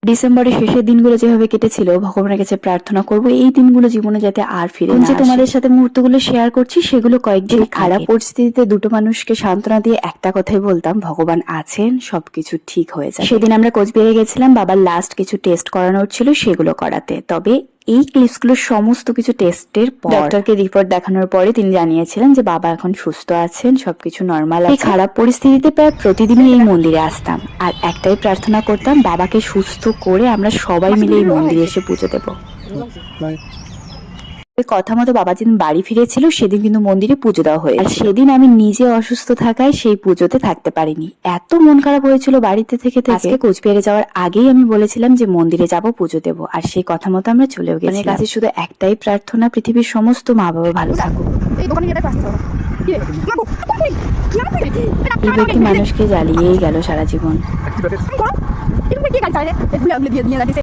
ডিসেম্বরের শেষের দিনগুলো যেভাবে কেটেছিল, ভগবানের কাছে প্রার্থনা করব এই দিনগুলো জীবনে যাতে আর ফিরে না আসে। তোমাদের সাথে মুহূর্তগুলো শেয়ার করছি সেগুলো কয়েকদিন খারাপ পরিস্থিতিতে দুটো মানুষকে সান্ত্বনা দিয়ে একটা কথাই বলতাম, ভগবান আছেন, সবকিছু ঠিক হয়ে যাবে। সেদিন আমরা কোচবিহারে গেছিলাম বাবার লাস্ট কিছু টেস্ট করানোর ছিল, সেগুলো করাতে। তবে এই ক্লিপসগুলো সমস্ত কিছু টেস্টের পর ডক্টরকে রিপোর্ট দেখানোর পরে তিনি জানিয়েছিলেন যে বাবা এখন সুস্থ আছেন, সবকিছু নর্মাল আছে। এই খারাপ পরিস্থিতিতে প্রায় প্রতিদিনই এই মন্দিরে আসতাম আর একটাই প্রার্থনা করতাম, বাবাকে সুস্থ করে আমরা সবাই মিলে এই মন্দিরে এসে পুজো দেবো। কথা মতো বাবা যেদিন বাড়ি ফিরেছিল সেদিন কিন্তু মন্দিরে পুজো দেওয়া হয়েছে। আর সেদিন আমি নিজে অসুস্থ থাকায় সেই পুজোতে থাকতে পারিনি। এত মন খারাপ হয়েছিল বাড়িতে থেকে থেকে। কোচবিহারে যাওয়ার আগেই আমি বলেছিলাম যে মন্দিরে যাব, পুজো দেবো, আর সেই কথা মতো আমরা চলেও গেছি। কাছে শুধু একটাই প্রার্থনা, পৃথিবীর সমস্ত মা বাবা ভালো থাকুক। এই ব্যক্তি মানুষকে জ্বালিয়েই গেল সারা জীবন।